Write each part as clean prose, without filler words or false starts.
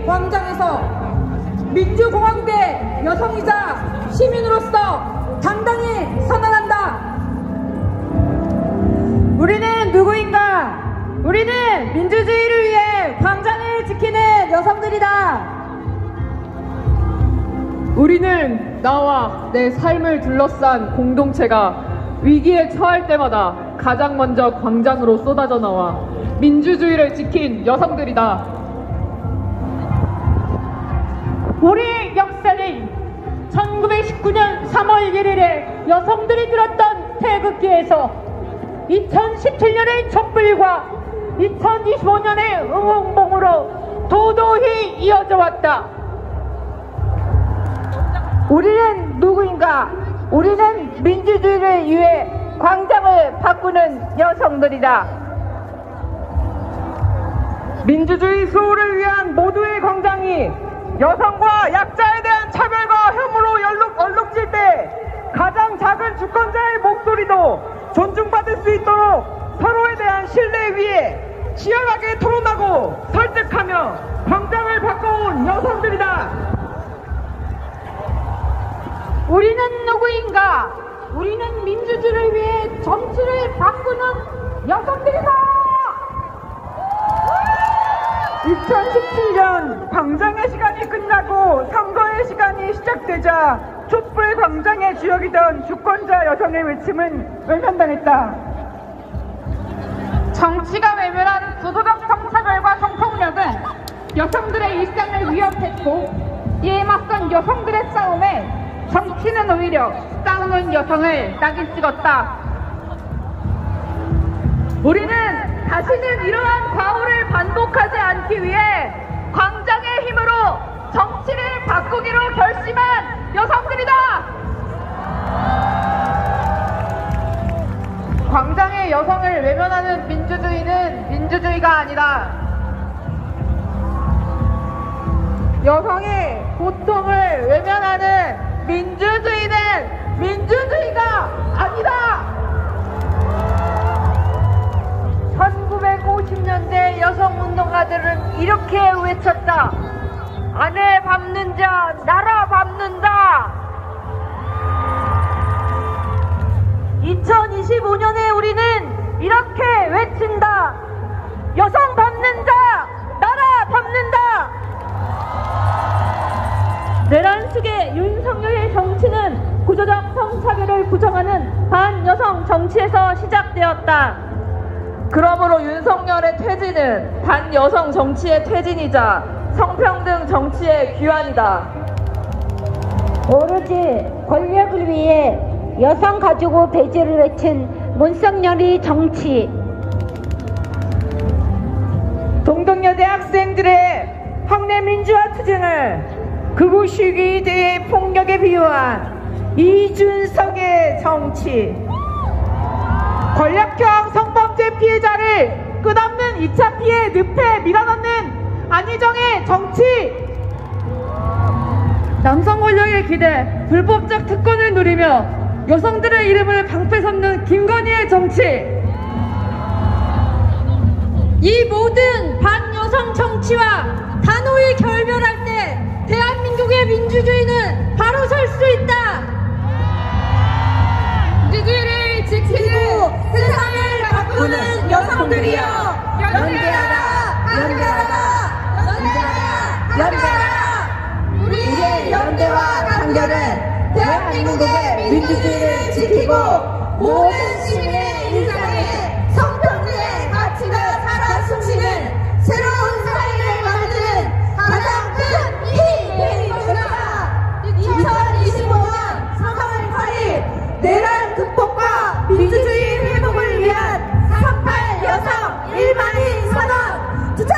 이 광장에서 민주공화국의 여성이자 시민으로서 당당히 선언한다. 우리는 누구인가? 우리는 민주주의를 위해 광장을 지키는 여성들이다. 우리는 나와 내 삶을 둘러싼 공동체가 위기에 처할 때마다 가장 먼저 광장으로 쏟아져 나와 민주주의를 지킨 여성들이다. 우리의 역사는 1919년 3월 1일에 여성들이 들었던 태극기에서 2017년의 촛불과 2025년의 응원봉으로 도도히 이어져 왔다. 우리는 누구인가? 우리는 민주주의를 위해 광장을 바꾸는 여성들이다. 민주주의 수호를 위한 모두의 광장이 여성과 약자에 대한 차별과 혐오로 얼룩질 때 가장 작은 주권자의 목소리도 존중받을 수 있도록 서로에 대한 신뢰 위에 치열하게 토론하고 설득하며 광장을 바꿔온 여성들이다. 우리는 누구인가? 우리는 민주주의를 위해 정치를 바꾸는 여성들이다. 2017년 광장의 시간이 끝나고 선거의 시간이 시작되자 촛불 광장의 주역이던 주권자 여성의 외침은 외면당했다. 정치가 외면한 구조적 성차별과 성폭력은 여성들의 일상을 위협했고, 이에 맞선 여성들의 싸움에 정치는 오히려 싸우는 여성을 낙인 찍었다. 우리는 다시는 이러한 과오를 반복하지 않기 위해 광장의 힘으로 정치를 바꾸기로 결심한 여성들이다. 광장의 여성을 외면하는 민주주의는 민주주의가 아니다. 여성의 고통을 외면하는 민주주의는 민주주의가 아니다. 1950년대 여성운동가들은 이렇게 외쳤다. 아내 밟는 자 나라 밟는다. 2025년에 우리는 이렇게 외친다. 여성 밟는 자 나라 밟는다. 내란 속의 윤석열의 정치는 구조적 성차별을 부정하는 반여성 정치에서 시작되었다. 그러므로 윤석열의 퇴진은 반여성 정치의 퇴진이자 성평등 정치의 귀환이다. 오로지 권력을 위해 여성 가지고 배제를 외친 문석열의 정치. 동덕여대 학생들의 학내 민주화 투쟁을 극우 시위대의 폭력에 비유한 이준석의 정치. 권력형 성범죄 피해자를 끝없는 2차 피해 늪에 밀어넣는 안희정의 정치. 남성 권력의 기대, 불법적 특권을 누리며 여성들의 이름을 방패 삼는 김건희의 정치. 이 모든 반여성 정치와 단호히 결별할 때 대한민국의 민주주의는 바로 설 수 있다. 민주주의를 지키고 세상을 바꾸는 여성들이여, 연대하라, 연대하라, 연대하라, 연대하라. 우리의 연대와 단결은 대한민국의 민주주의를 지키고 모든 시민의 일상에 성평등의 가치가 살아 숨쉬는 새로운 사회를 만드는 가장 큰 힘이 될 것이다. 2025년 3월 8일 내란 극복과 민주주의 회복을 위한 38 여성 1만인 선언 투쟁!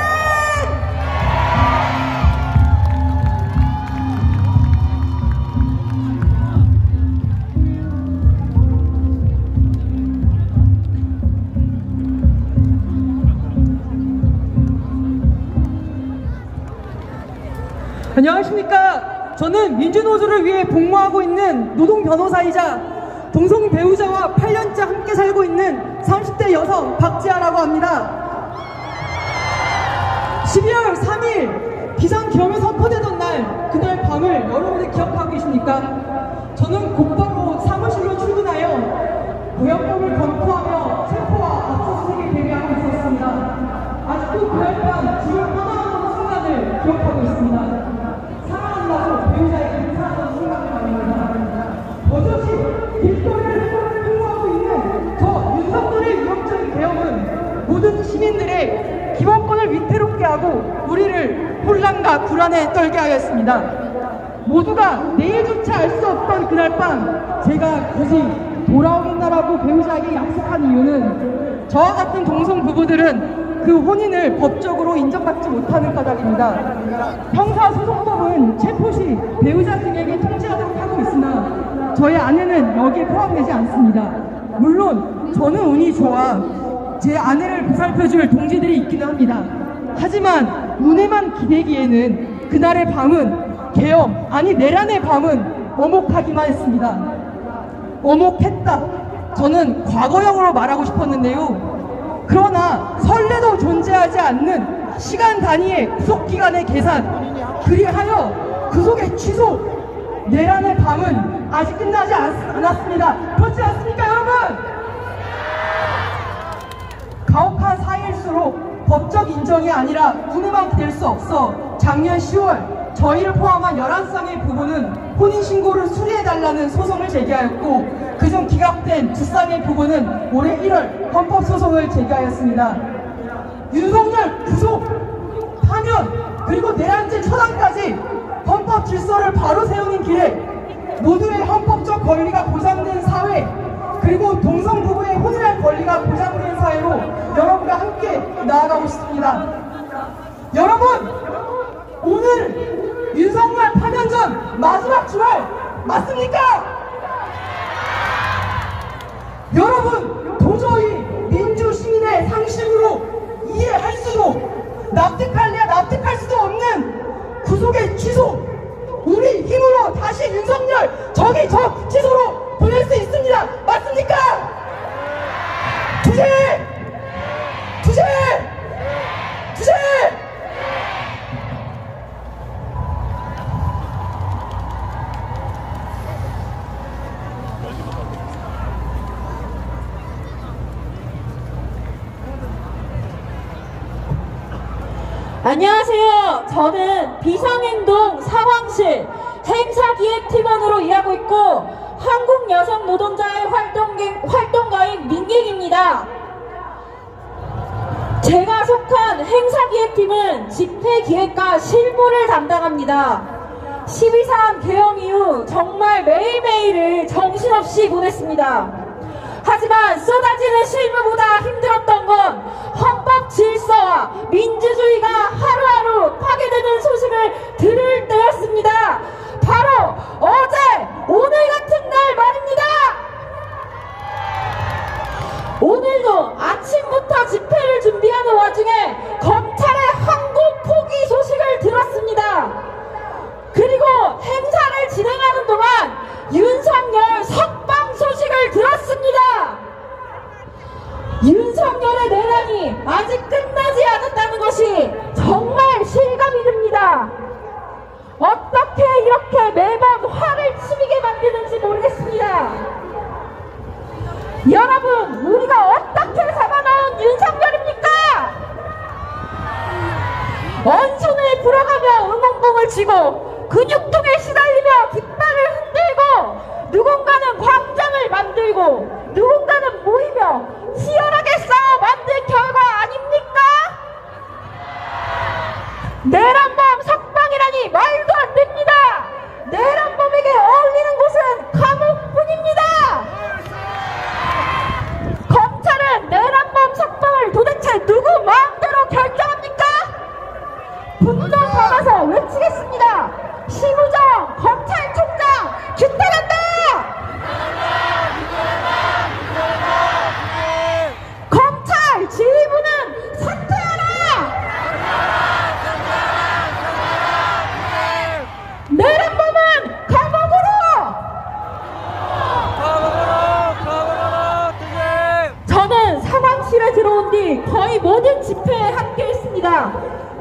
안녕하십니까. 저는 민주노조를 위해 복무하고 있는 노동변호사이자 동성 배우자와 8년째 함께 살고 있는 30대 여성 박지아라고 합니다. 12월 3일 비상경 저는 곧바로 사무실로 출근하여 고용법을 검토하며 체포와 압수수색에 대비하고 있었습니다. 아직도 그날 밤 집을 떠나오는 순간을 기억하고 있습니다. 사랑한다고 배우자에게 인사하는 순간을 말입니다. 버젓이 길거리를 통과하고 있는 저 윤석열의 위협적인 대응은 모든 시민들의 기본권을 위태롭게 하고 우리를 혼란과 불안에 떨게 하였습니다. 모두가 내일조차 알 수 없던 그날 밤 제가 굳이 돌아오겠다라고 배우자에게 약속한 이유는 저와 같은 동성 부부들은 그 혼인을 법적으로 인정받지 못하는 까닭입니다. 형사소송법은 체포 시 배우자 등에게 통지하도록 하고 있으나 저의 아내는 여기에 포함되지 않습니다. 물론 저는 운이 좋아 제 아내를 보살펴줄 동지들이 있기는 합니다. 하지만 운에만 기대기에는 그날의 밤은 계엄, 아니 내란의 밤은 오목하기만 했습니다. 오목했다. 저는 과거형으로 말하고 싶었는데요. 그러나 선례도 존재하지 않는 시간 단위의 구속기간의 계산, 그리하여 구속의 취소, 내란의 밤은 아직 끝나지 않았습니다. 그렇지 않습니까, 여러분? 가혹한 사일수록 법적 인정이 아니라 운에만 기댈 수 없어 작년 10월 저희를 포함한 11쌍의 부부는 혼인신고를 수리해달라는 소송을 제기하였고 그중 기각된 2쌍의 부부는 올해 1월 헌법소송을 제기하였습니다. 윤석열 구속, 파면, 그리고 내란죄 처단까지 헌법 질서를 바로 세우는 길에 모두의 헌법적 권리가 보장된 사회, 그리고 동성부부의 혼인할 권리가 보장된 사회로 여러분과 함께 나아가고 싶습니다. 여러분, 오늘 윤석열 파면 전 마지막 주말 맞습니까? 여러분, 도저히 민주시민의 상식으로 이해할 수도 납득할래야 납득할 수도 없는 구속의 취소, 우리 힘으로 다시 윤석열 저기 저 구치소로 보낼 수 있습니다. 맞습니까? 투쟁! 투쟁! 투쟁! 안녕하세요. 저는 비상행동 상황실 행사기획팀원으로 일하고 있고 한국여성노동자의 활동가인 민객입니다. 제가 속한 행사기획팀은 집회기획과 실무를 담당합니다. 12.3 계엄 이후 정말 매일매일을 정신없이 보냈습니다. 하지만 쏟아지는 실무보다 힘들었던 건 헌법 질서와 민주주의가 하루하루 파괴되는 소식을 들을 때였습니다. 바로 어제, 오늘 같은 날 말입니다. 오늘도 아침부터 집회를 준비하는 와중에 검찰의 항고 포기 소식을 들었습니다. 그리고 행사를 진행하는 동안 윤석열 석방 소식을 들었습니다. 윤석열의 내란이 아직 끝나지 않았다는 것이 정말 실감이 듭니다. 어떻게 이렇게 매번 화를 치미게 만드는지 모르겠습니다. 여러분, 우리가 어떻게 잡아놓은 윤석열입니까? 언손을 불어가며 응원봉을 쥐고 근육통에 시달리며 깃발을 흔들고 누군가는 광장을 만들고 누군가는 모이며 치열하게 싸워 만든 결과 아닙니까? 내란범 석방이라니 말도 안 됩니다. 내란범에게 어울리는 곳은 감옥뿐입니다. 검찰은 내란범 석방을 도대체 누구 마음대로 결정합니까? 분노 담아서 외치겠습니다. 심우정 검찰총장 규탄한다! 검찰 지휘부는 사퇴하라! 내란범은 감옥으로! 저는 상황실에 들어온 뒤 거의 모든 집회에 함께했습니다.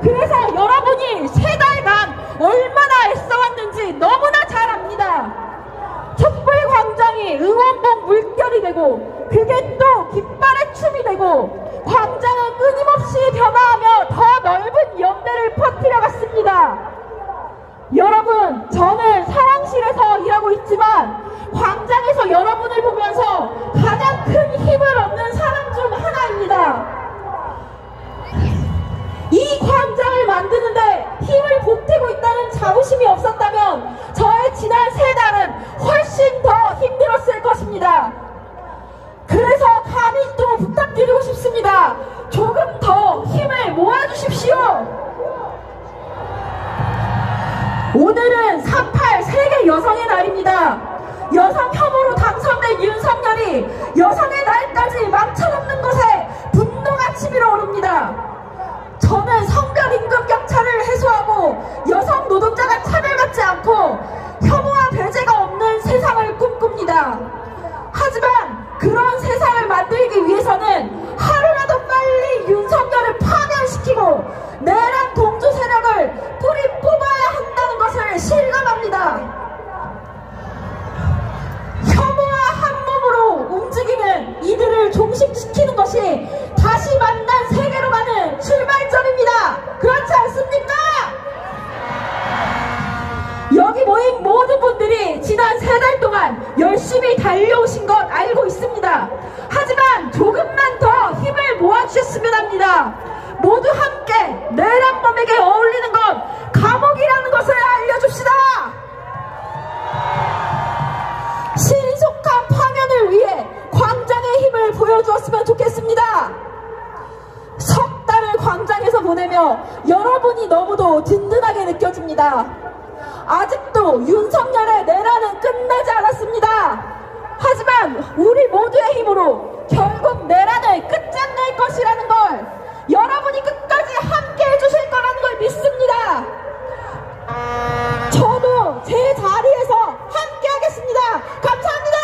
그래서 여러분이 3달간 얼마나 애써왔는지 너무나 잘 압니다. 그래서 여러분을 보면서 가장 큰 힘을 얻는 사람 중 하나입니다. 이 광장을 만드는데 힘을 보태고 있다는 자부심이 없었다면 저의 지난 3달은 훨씬 더 힘들었을 것입니다. 그래서 감히 또 부탁드리고 싶습니다. 조금 더 힘을 모아주십시오. 오늘은 3.8 세계 여성의 날입니다. 여성 혐오로 당선된 윤석열이 여성의 날까지 망쳐놓는 것에 분노가 치밀어 오릅니다. 저는 성별 임금 격차를 해소하고 여성 노동자가 차별받지 않고 혐오와 배제가 없는 세상을 꿈꿉니다. 하지만 그런 세상을 만들기 위해서는 하루라도 빨리 윤석열을 파면시키고 내란 동조 세력을 뿌리 뽑아야 한다는 것을 실감합니다. 혐오와 한몸으로 움직이는 이들을 종식시키는 것이 다시 만난 세계로 가는 출발점입니다. 그렇지 않습니까? 여기 모인 모든 분들이 지난 3달 동안 열심히 달려오신 것 알고 있습니다. 하지만 조금만 더 힘을 모아주셨으면 합니다. 모두 함께 내란범에게 어울리는 건 감옥이라는 것을 알려줍시다. 신속한 파면을 위해 광장의 힘을 보여주었으면 좋겠습니다. 석 달을 광장에서 보내며 여러분이 너무도 든든하게 느껴집니다. 아직도 윤석열의 내란은 끝나지 않았습니다. 하지만 우리 모두의 힘으로 결국 내란을 끝장낼 것이라는 걸 여러분이 끝까지 함께 해주실 거라는 걸 믿습니다. 저도 제 자리에서 함께 하겠습니다. 감사합니다.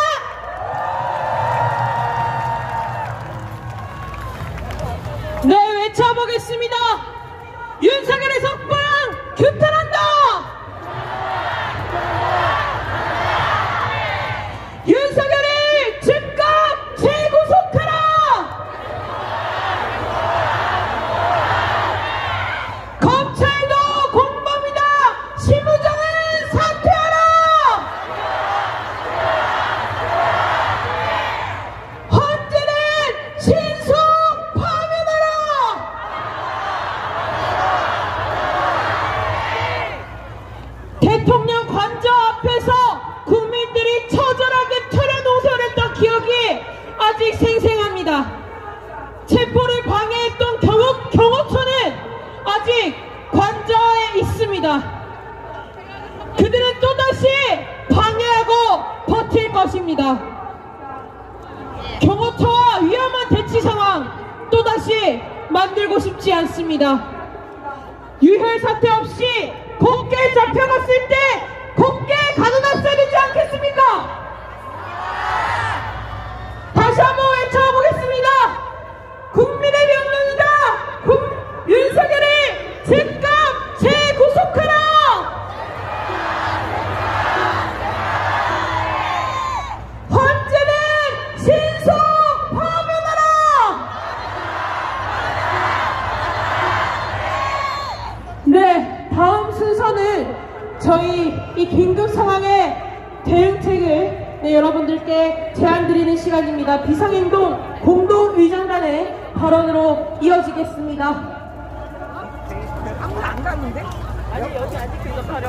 네, 외쳐보겠습니다. 윤석열의 석방 규탄한다. 윤석열을 즉각 재구속하라. 검찰도 공범이다. 심우정은 사퇴하라. 헌재는 신속 파면하라. 대통령 관저 앞에서 국민들이 처절하게 테러노선했던 기억이 아직 생생합니다. 체포를 방해했던 경호처는 아직 관저에 있습니다. 그들은 또다시 방해하고 버틸 것입니다. 경호처와 위험한 대치 상황 또다시 만들고 싶지 않습니다. 유혈 사태 없이 곱게 잡혀갔을 때 곱게 가둬놨어야 되지 않겠습니까? 다시 한번 외쳐보겠습니다. 국민의 명령이다. 윤석열을 즉각 재구속하라. 헌재는 신속 파면하라. 네, 다음 순서는 저희 이 긴급 상황의 대응책을 여러분들께 제안드리는 시간입니다. 비상행동 공동의장단의 발언으로 이어지겠습니다. 아무도 안 갔는데? 아니 여기 아직 근접하려